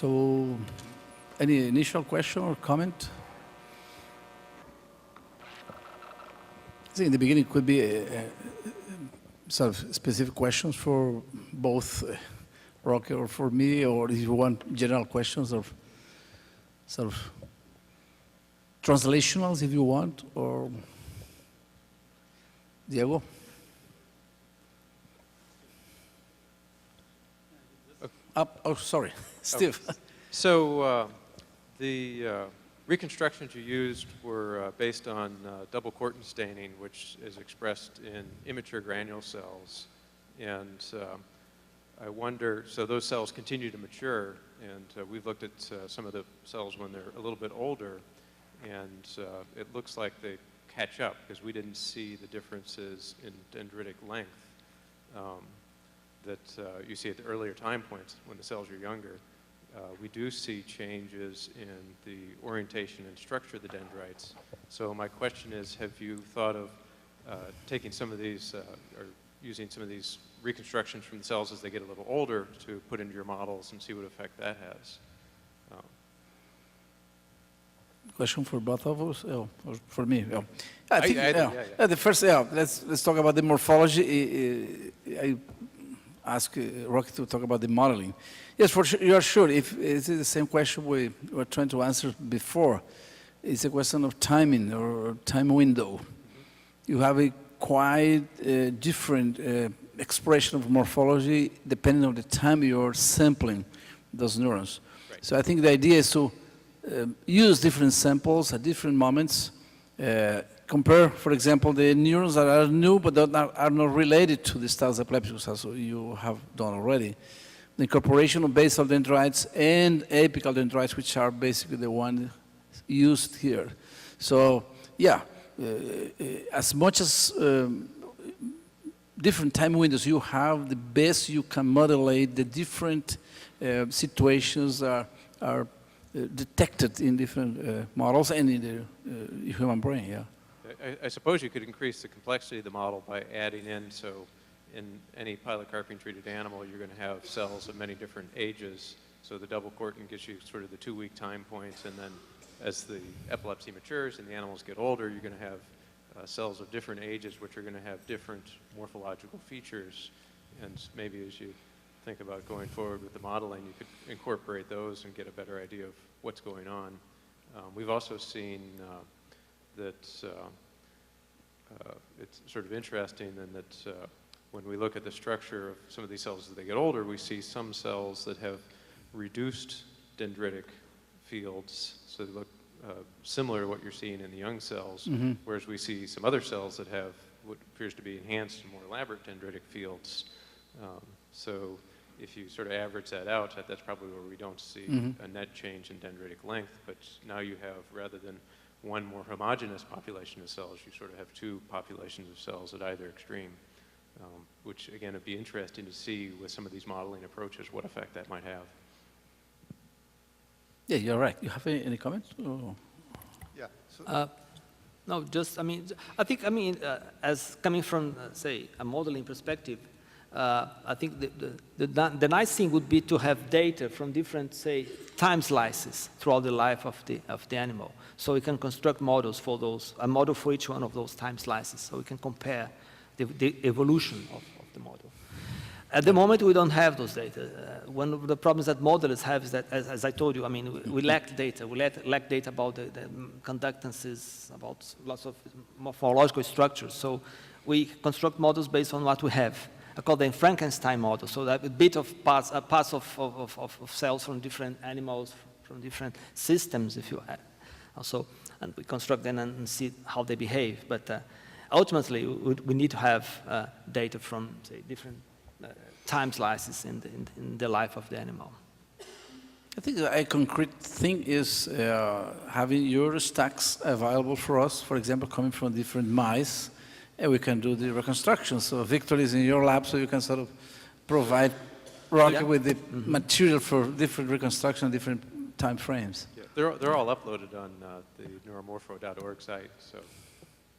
So, any initial question or comment? I think in the beginning could be sort of specific questions for both Rocky or for me, or if you want general questions or sort of translationals if you want, or Diego? Oh, sorry, Steve. So the reconstructions you used were based on double cortin staining, which is expressed in immature granule cells. And I wonder, so those cells continue to mature, and we've looked at some of the cells when they're a little bit older, and it looks like they catch up because we didn't see the differences in dendritic length that you see at the earlier time points when the cells are younger. We do see changes in the orientation and structure of the dendrites. So my question is, have you thought of taking some of these, or using some of these reconstructions from the cells as they get a little older to put into your models and see what effect that has? Question for both of us, or for me? Yeah. I think, the first, let's talk about the morphology. I ask Rocky to talk about the modeling. Yes, for sure, you are sure. If it's the same question we were trying to answer before, it's a question of timing or time window. You have a quite different expression of morphology depending on the time you're sampling those neurons. Right. So I think the idea is to use different samples at different moments, compare, for example, the neurons that are new but that are not related to the status epilepticus, as you have done already. The incorporation of basal dendrites and apical dendrites, which are basically the ones used here. So, yeah, as much as different time windows you have, the best you can modulate the different situations are detected in different models and in the human brain, yeah. I suppose you could increase the complexity of the model by adding in, so in any pilocarpine treated animal, you're going to have cells of many different ages. So the double cortin gives you sort of the 2-week time points, and then as the epilepsy matures and the animals get older, you're going to have cells of different ages which are going to have different morphological features. And maybe as you think about going forward with the modeling, you could incorporate those and get a better idea of what's going on. We've also seen that it's sort of interesting in that when we look at the structure of some of these cells as they get older, we see some cells that have reduced dendritic fields, so they look similar to what you're seeing in the young cells, whereas we see some other cells that have what appears to be enhanced and more elaborate dendritic fields. So if you sort of average that out, that's probably where we don't see a net change in dendritic length, but now you have, rather than one more homogeneous population of cells, you sort of have two populations of cells at either extreme, which again would be interesting to see with some of these modeling approaches what effect that might have. Yeah, you're right. You have any comments? Or? Yeah. So no, just, I mean, I think, as coming from, say, a modeling perspective, I think the nice thing would be to have data from different, say, time slices throughout the life of the animal. So we can construct models for those, a model for each one of those time slices, so we can compare the evolution of the model. At the moment, we don't have those data. One of the problems that modelers have is that, as I told you, I mean, we lack data. We lack data about the conductances, about lots of morphological structures. So we construct models based on what we have. I call them Frankenstein models, so that a bit of parts of cells from different animals, from different systems, if you have. Also, and we construct them and see how they behave. But ultimately, we need to have data from, say, different time slices in the life of the animal. I think a concrete thing is having your stacks available for us, for example, coming from different mice, and we can do the reconstruction. So Victor is in your lab, so you can sort of provide Rocky with the material for different reconstruction, different time frames. Yeah, they're all uploaded on the neuromorpho.org site, so,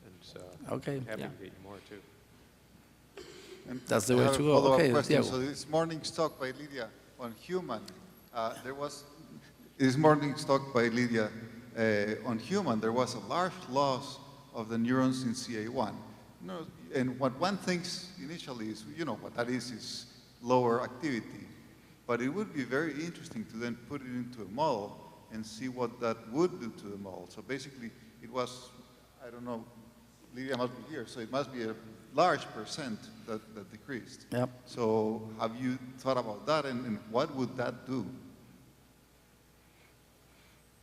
and okay. Happy to get you more too. And that's the way to go. Okay, question. So this morning's talk by Lydia on human This morning's talk by Lydia on human, there was a large loss of the neurons in CA1. And what one thinks initially is, what that is lower activity. But it would be very interesting to then put it into a model and see what that would do to the model. So basically, it was, I don't know, Lydia must be here, so it must be a large percent that decreased. Yep. So have you thought about that, and what would that do?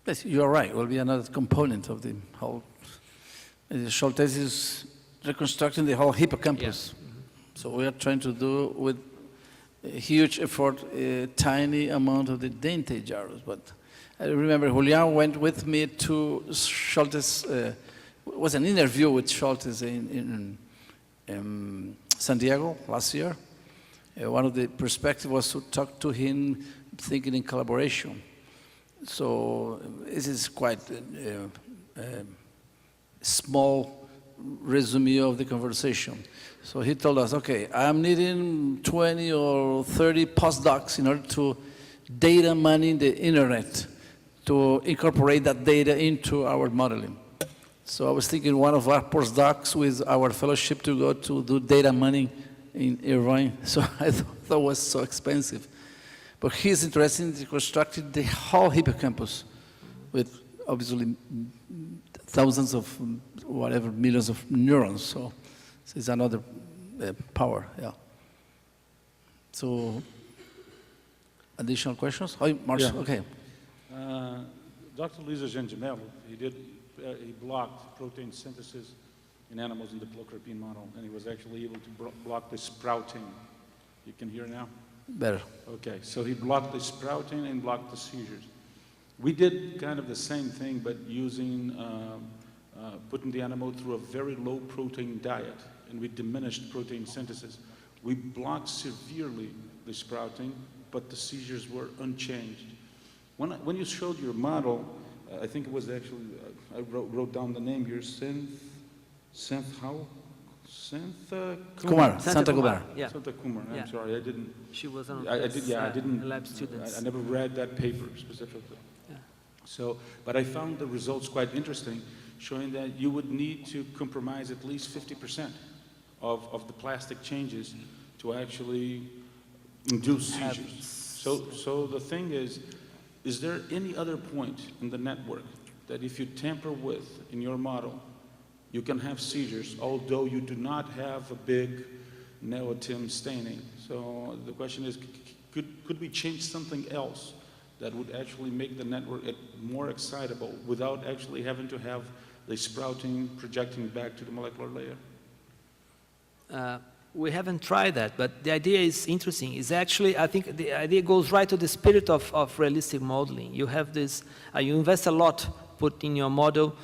Yes, you're right. It will be another component of the whole. Schultes is reconstructing the whole hippocampus. Yeah. So we are trying to do with a huge effort a tiny amount of the dentate gyros. But I remember Julian went with me to Schultes. It was an interview with Schultes in San Diego last year. One of the perspectives was to talk to him, thinking in collaboration. So this is quite a small resume of the conversation. So he told us, okay, I'm needing 20 or 30 postdocs in order to data mining the internet, to incorporate that data into our modeling. So I was thinking one of our postdocs with our fellowship to go to do data mining in Irvine. So I thought that was so expensive. But he's interested in reconstructing the whole hippocampus with obviously thousands of whatever, millions of neurons. So it's another power, yeah. So additional questions? Oh, Marcia, Yeah. okay. Dr. Lisa Gengimello, he blocked protein synthesis in animals in the clocarpine model, and he was actually able to block the sprouting. You can hear now? Better. Okay, so he blocked the sprouting and blocked the seizures. We did kind of the same thing, but using, putting the animal through a very low protein diet, and we diminished protein synthesis. We blocked severely the sprouting, but the seizures were unchanged. When you showed your model, I think it was actually, I wrote down the name here, Kumar, Santa Kumar. Yeah. Santa Kumar, I'm Yeah. sorry, I didn't. She was one of I those, didn't. lab students. I never read that paper specifically. Yeah. So, but I found the results quite interesting, showing that you would need to compromise at least 50% of the plastic changes to actually induce seizures. So the thing is there any other point in the network that if you tamper with in your model, you can have seizures, although you do not have a big neotim staining? So the question is, could we change something else that would actually make the network more excitable without actually having to have the sprouting projecting back to the molecular layer? We haven't tried that, but the idea is interesting. It's actually, I think the idea goes right to the spirit of realistic modeling. You have this, you invest a lot put in your model.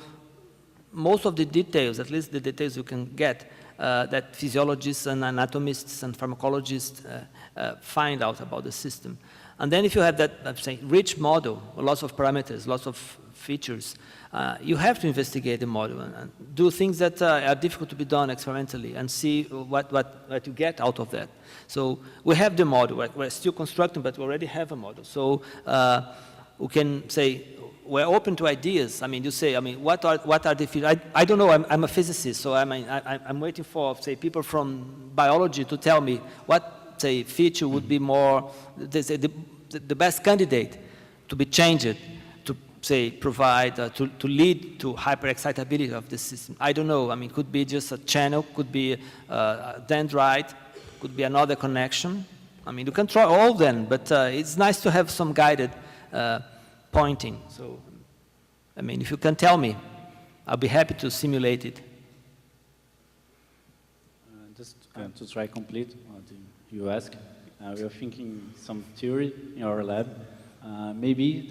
Most of the details, at least the details you can get, that physiologists and anatomists and pharmacologists find out about the system. And then if you have that, I'm saying, rich model, lots of parameters, lots of features, you have to investigate the model and do things that are difficult to be done experimentally and see what you get out of that. So we have the model. We're still constructing, but we already have a model. So we can say, we're open to ideas. I mean, you say, I mean, what are the features? I don't know, I'm a physicist, so I mean, I'm waiting for, say, people from biology to tell me what, say, feature would be more, the best candidate to be changed, to, say, provide, to lead to hyperexcitability of the system. I don't know, I mean, could be just a channel, could be a dendrite, could be another connection. I mean, you can try all of them, but it's nice to have some guided pointing. So, I mean, if you can tell me, I'll be happy to simulate it. Just to try complete what you ask, we are thinking some theory in our lab. Maybe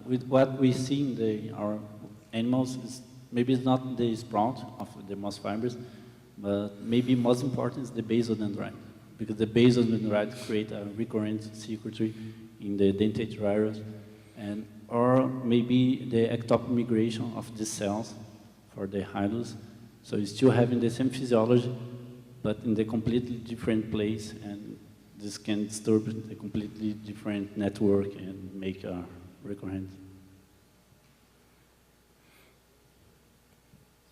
with what we see in our animals, maybe it's not the sprout of the moss fibers, but maybe most important is the basal dendrite, because the basal dendrite create a recurrent circuitry in the dentate gyrus, and or maybe the ectopic migration of the cells for the hilus. So it's still having the same physiology, but in the completely different place, and this can disturb a completely different network and make a recurrent.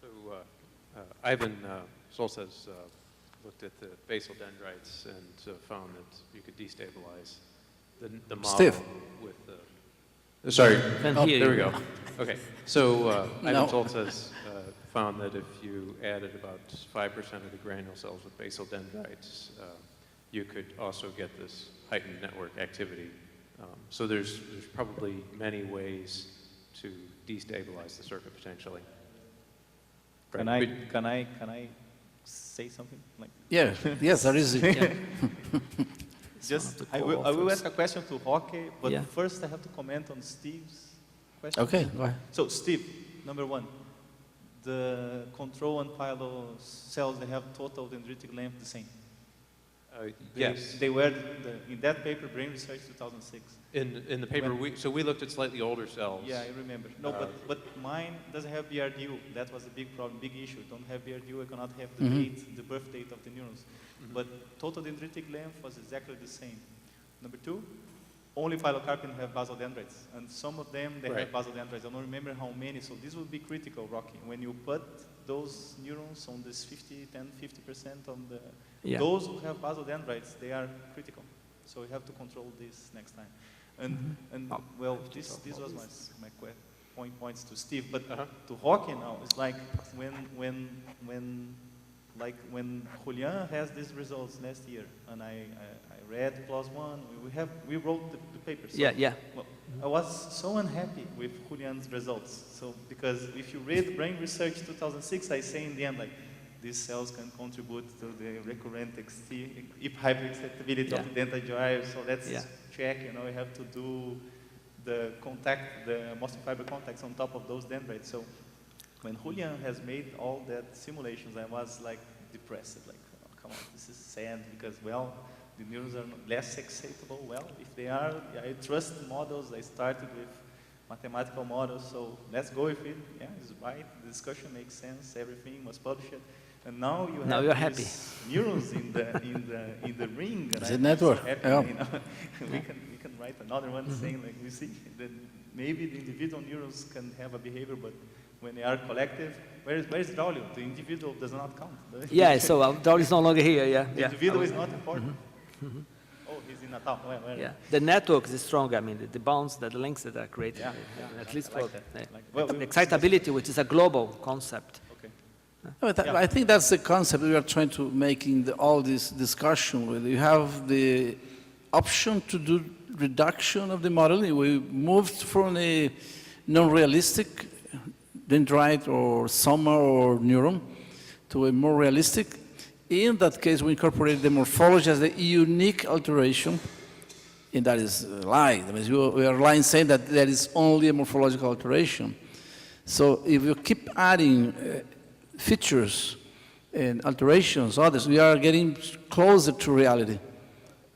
So Ivan Solz has looked at the basal dendrites and found that you could destabilize the model Steve. with the... Sorry. Can hear There we you. go. Okay. So No. Ivan Solz has found that if you added about 5% of the granule cells with basal dendrites, you could also get this heightened network activity. So there's probably many ways to destabilize the circuit potentially. Can I say something? Like, Yeah, yes, there is. Yeah. just, to I call will first. ask a question to Roque, but Yeah. first I have to comment on Steve's question. Okay, go ahead. So Steve, number one, the control and pilo cells, they have total dendritic length the same. Yes. They were in that paper, Brain Research 2006. In the paper, so we looked at slightly older cells. Yeah, I remember. No, but mine doesn't have BRDU. That was a big problem, big issue. Don't have BRDU, I cannot have the date, the birth date of the neurons. But total dendritic length was exactly the same. Number two, only pilocarpine have basal dendrites, and some of them, they have basal dendrites. I don't remember how many, so this would be critical, Rocky. When you put those neurons on this 50% on the, those who have basal dendrites, they are critical. So you have to control this next time. And well, this was my points to Steve, but to Rocky now, it's like when Julian has these results last year, and I read +1, we wrote the paper. So, well, I was so unhappy with Julian's results. So because if you read Brain Research 2006, I say in the end, like, these cells can contribute to the recurrent if hyperexcitability of the dental gyre. So let's check, we have to do the muscle fiber contacts on top of those dendrites. So when Julian has made all that simulations, I was like depressed, like, oh, come on, this is sad because, well, the neurons are less excitable. Well, if they are, I trust the models. I started with mathematical models, so let's go with it. Yeah, it's right. The discussion makes sense. Everything was published, and now you have you're happy. neurons in the ring. It's a network. So happy, we can write another one saying, like, we see that maybe the individual neurons can have a behavior, but when they are collective, where is Braulio? The individual does not count. Yeah, so Braulio is no longer here. The individual is not important. Oh, he's in Natal. Where? Yeah, the network is strong. I mean, the bonds, the links that are created, at least for excitability, which is a global concept. I think that's the concept we are trying to make in all this discussion. You have the option to do reduction of the modeling. We moved from a non-realistic dendrite or soma or neuron to a more realistic. In that case, we incorporated the morphology as a unique alteration, and that is a lie. That means we are lying saying that there is only a morphological alteration. So if you keep adding features and alterations, others, we are getting closer to reality.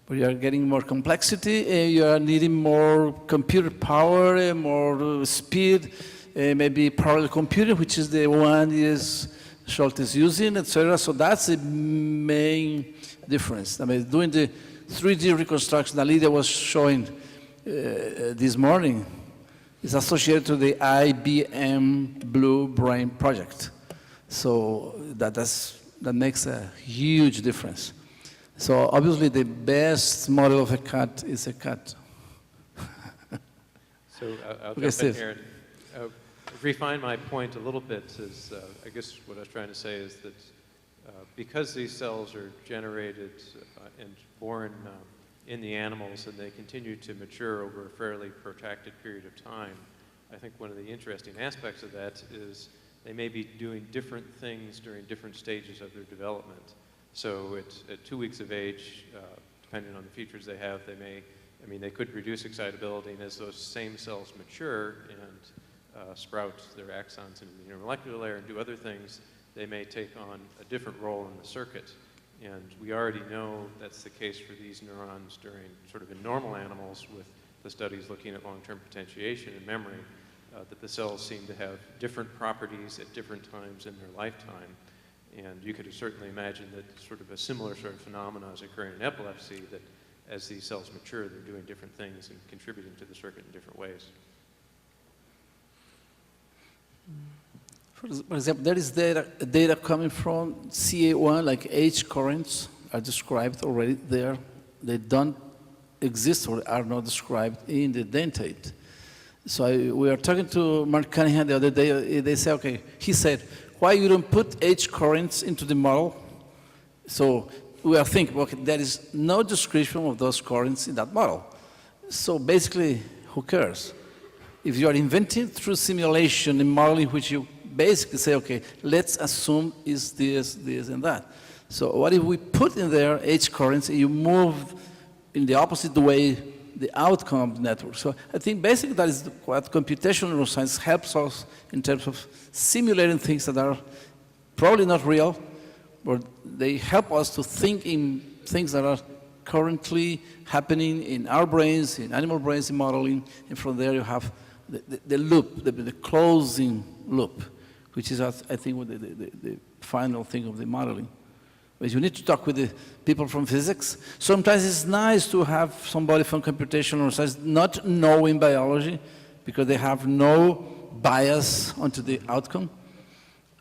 We are getting more complexity, and you are needing more computer power, more speed, maybe parallel computing, which is the one Schultz is using, etc. So that's the main difference. I mean, doing the 3D reconstruction that Lydia was showing this morning is associated to the IBM Blue Brain project. So that makes a huge difference. So obviously the best model of a cat is a cat. So I'll jump in here and refine my point a little bit. I guess what I was trying to say is that because these cells are generated and born in the animals and they continue to mature over a fairly protracted period of time, I think one of the interesting aspects of that is they may be doing different things during different stages of their development. So at 2 weeks of age, depending on the features they have, they could reduce excitability, and as those same cells mature and sprout their axons into the intermolecular layer and do other things, they may take on a different role in the circuit. And we already know that's the case for these neurons during sort of in normal animals with the studies looking at long-term potentiation and memory, that the cells seem to have different properties at different times in their lifetime. And you could certainly imagine that sort of a similar sort of phenomena is occurring in epilepsy, that as these cells mature, they're doing different things and contributing to the circuit in different ways. For example, there is data coming from CA1, like H currents are described already there. They don't exist or are not described in the dentate. So we were talking to Mark Cunningham the other day. They said, okay, he said, why you don't put H currents into the model? So we are thinking, okay, there is no description of those currents in that model. So basically, who cares? If you are inventing through simulation and modeling, which you basically say, okay, let's assume is this, this, and that. So what if we put in there H currents and you move in the opposite way the outcome of the network? So I think basically that is what computational neuroscience helps us in terms of simulating things that are probably not real, but they help us to think in things that are currently happening in our brains, in animal brains, in modeling, and from there you have the loop, the closing loop, which is, I think, what the final thing of the modeling. But you need to talk with the people from physics. Sometimes it's nice to have somebody from computational science not knowing biology because they have no bias onto the outcome.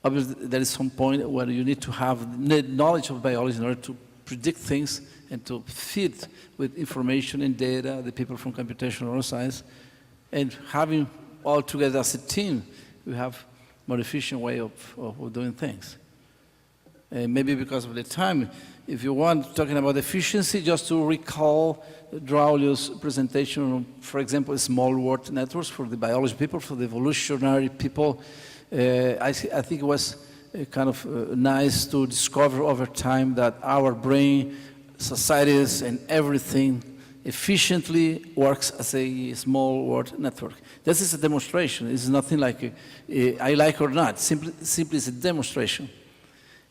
Obviously, there is some point where you need to have knowledge of biology in order to predict things and to feed with information and data the people from computational science. And having all together as a team, we have more efficient way of doing things. Maybe because of the time, if you want, talking about efficiency, just to recall Draulio's presentation on, for example, small world networks for the biology people, for the evolutionary people. I think it was kind of nice to discover over time that our brain, societies, and everything efficiently works as a small world network. This is a demonstration. It's nothing like I like or not. Simply it's a demonstration.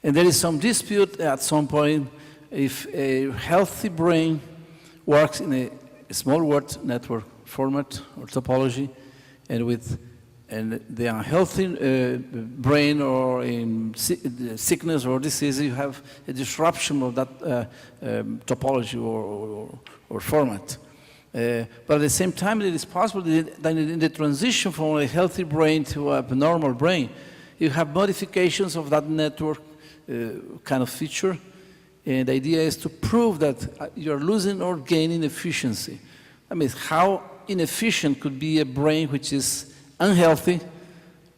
And there is some dispute at some point if a healthy brain works in a small world network format or topology, and the unhealthy brain or in sickness or disease, you have a disruption of that topology or format. But at the same time, it is possible that in the transition from a healthy brain to a abnormal brain, you have modifications of that network kind of feature. And the idea is to prove that you're losing or gaining efficiency. I mean, how inefficient could be a brain which is unhealthy,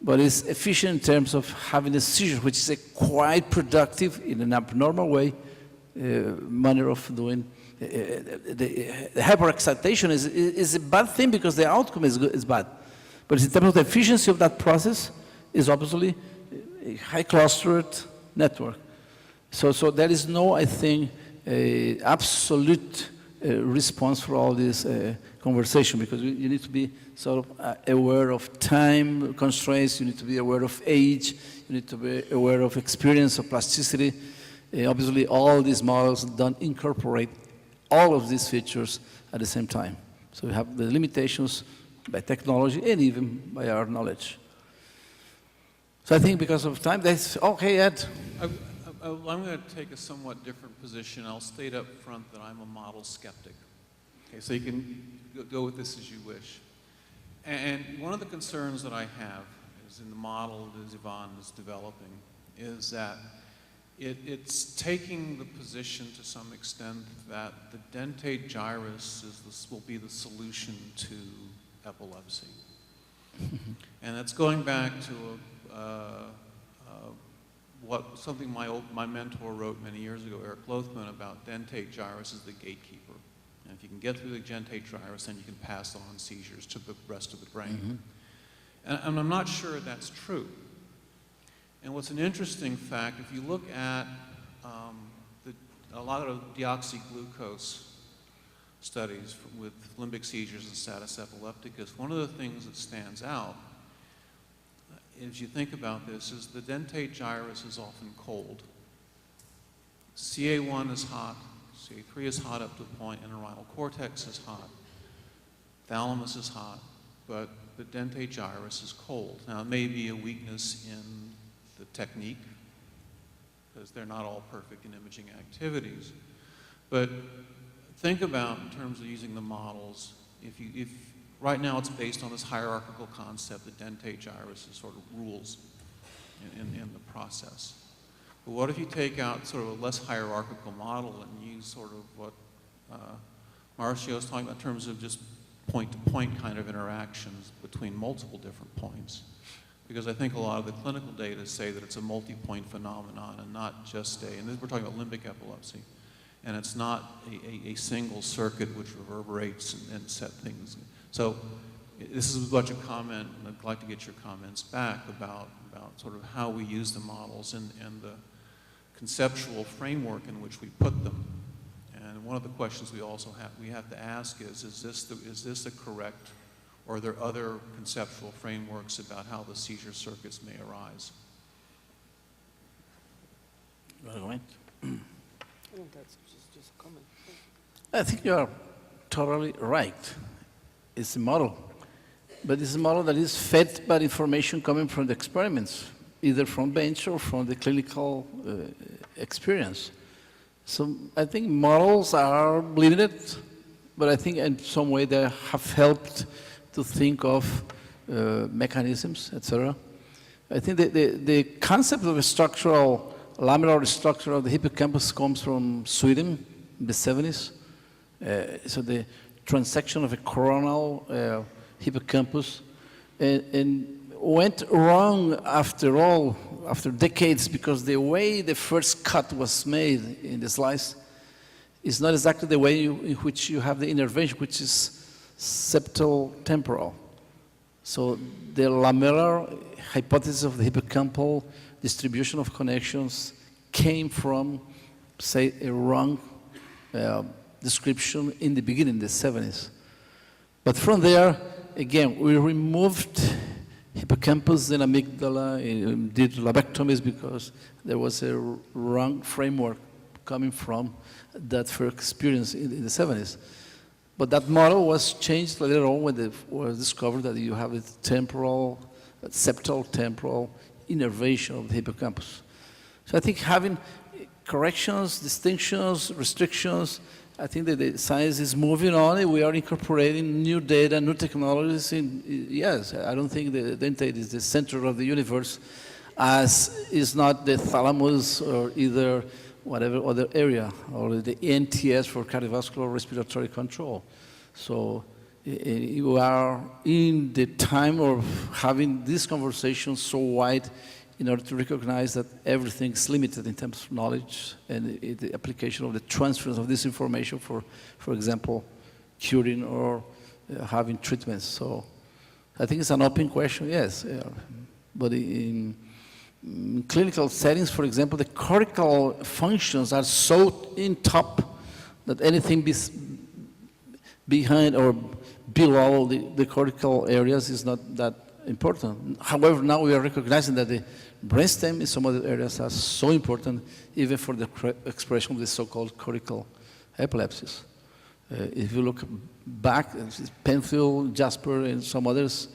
but is efficient in terms of having a seizure, which is a quite productive, in an abnormal way, manner of doing. The hyperexcitation is a bad thing because the outcome is bad. But in terms of the efficiency of that process, is obviously a high clustered network. So there is no, I think, absolute response for all this conversation, because you need to be sort of aware of time constraints, you need to be aware of age, you need to be aware of experience, of plasticity. Obviously, all these models don't incorporate all of these features at the same time. So we have the limitations by technology and even by our knowledge. So I think because of time, that's okay, Ed. I'm going to take a somewhat different position. I'll state up front that I'm a model skeptic. Okay, so you can go with this as you wish. And one of the concerns that I have is in the model that Yvonne is developing is that it's taking the position to some extent that the dentate gyrus will be the solution to epilepsy. And that's going back to something my mentor wrote many years ago, Eric Lothman, about dentate gyrus as the gatekeeper. And if you can get through the dentate gyrus, then you can pass on seizures to the rest of the brain. Mm-hmm. And I'm not sure that's true. And what's an interesting fact, if you look at a lot of deoxyglucose studies with limbic seizures and status epilepticus, one of the things that stands out, as you think about this, is the dentate gyrus is often cold. CA1 is hot, CA3 is hot up to a point, entorhinal cortex is hot, thalamus is hot, but the dentate gyrus is cold. Now, it may be a weakness in the technique, because they're not all perfect in imaging activities, but think about in terms of using the models, if right now it's based on this hierarchical concept that dentate gyrus is sort of rules in the process. But what if you take out sort of a less hierarchical model and use sort of what Marcio was talking about in terms of just point-to-point kind of interactions between multiple different points? Because I think a lot of the clinical data say that it's a multi-point phenomenon and not just and we're talking about limbic epilepsy, and it's not a single circuit which reverberates and set things. So this is as much a comment, and I'd like to get your comments back about sort of how we use the models and the conceptual framework in which we put them. And one of the questions we have to ask is this the correct, or are there other conceptual frameworks about how the seizure circuits may arise? Right. That's just a comment. I think you are totally right. It's a model, but it's a model that is fed by information coming from the experiments, either from bench or from the clinical experience. So I think models are limited, but I think in some way they have helped to think of mechanisms, etc. I think the concept of a structural, lamellar structure of the hippocampus comes from Sweden in the 70s. So the transection of a coronal hippocampus and went wrong after all, after decades, because the way the first cut was made in the slice is not exactly the way in which you have the innervation, which is septal temporal. So the lamellar hypothesis of the hippocampal distribution of connections came from, say, a wrong description in the beginning, the 70s. But from there, again, we removed hippocampus and amygdala, and did lobectomies because there was a wrong framework coming from that first experience in the 70s. But that model was changed later on when it was discovered that you have a temporal, septal temporal innervation of the hippocampus. So I think having corrections, distinctions, restrictions, I think that the science is moving on and we are incorporating new data, new technologies. Yes, I don't think the dentate is the center of the universe, as is not the thalamus or either whatever other area, or the NTS for cardiovascular respiratory control. So you are in the time of having this conversation so wide in order to recognize that everything is limited in terms of knowledge and the application of the transference of this information for example, curing or having treatments. So I think it's an open question, yes. But in clinical settings, for example, the cortical functions are so in top that anything behind or below the cortical areas is not that important. However, now we are recognizing that the brainstem in some other areas are so important, even for the expression of the so-called cortical epilepsies. If you look back, Penfield, Jasper, and some others,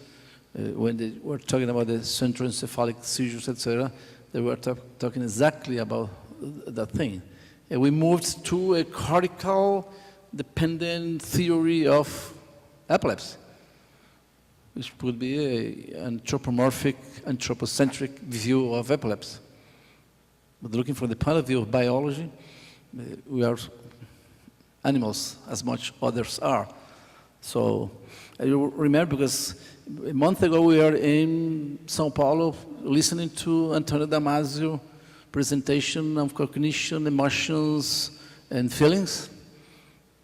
when they were talking about the centroencephalic seizures, etc., they were talking exactly about that thing. And we moved to a cortical-dependent theory of epilepsy, which would be an anthropocentric view of epilepsy. But looking from the point of view of biology, we are animals as much others are. So I remember because a month ago we were in São Paulo listening to Antonio Damasio presentation of cognition, emotions, and feelings,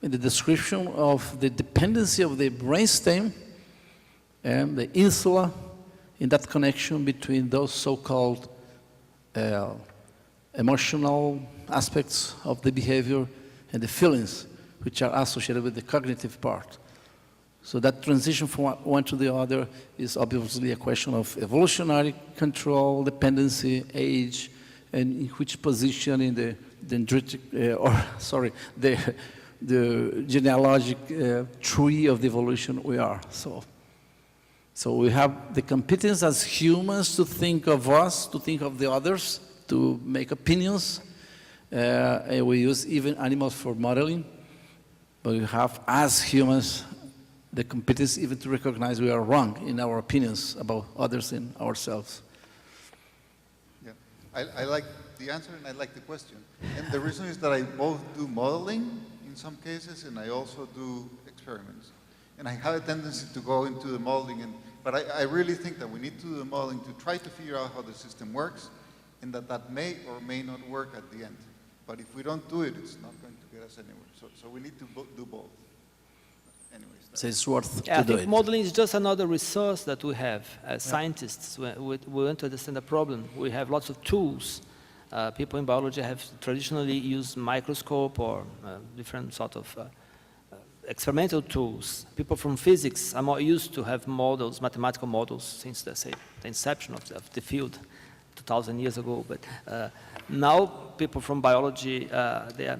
in the description of the dependency of the brainstem and the insula in that connection between those so-called emotional aspects of the behavior and the feelings which are associated with the cognitive part. So that transition from one to the other is obviously a question of evolutionary control, dependency, age, and in which position in the dendritic, the genealogic tree of the evolution we are. So we have the competence as humans to think of us, to think of the others, to make opinions. And we use even animals for modeling. but we have, as humans, the competence even to recognize we are wrong in our opinions about others and ourselves. Yeah, I like the answer and I like the question. And the reason is that I both do modeling in some cases and I also do experiments. And I have a tendency to go into the modeling, but I really think that we need to do the modeling to try to figure out how the system works, and that may or may not work at the end. But if we don't do it, it's not going to get us anywhere. So we need to do both. Anyways, So it's worth Yeah, I to do think it. modeling is just another resource that we have as scientists. We want to understand the problem. We have lots of tools. People in biology have traditionally used microscope or different sort of experimental tools. People from physics are more used to have models, mathematical models, since the inception of the field 2,000 years ago. But now people from biology, they're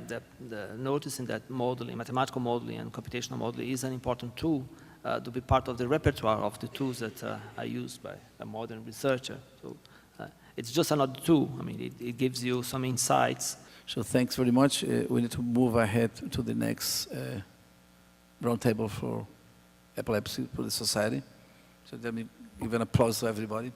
noticing that modeling, mathematical modeling and computational modeling is an important tool to be part of the repertoire of the tools that are used by a modern researcher. So it's just another tool. I mean, it gives you some insights. So thanks very much. We need to move ahead to the next roundtable for epilepsy for the society. So let me give an applause to everybody.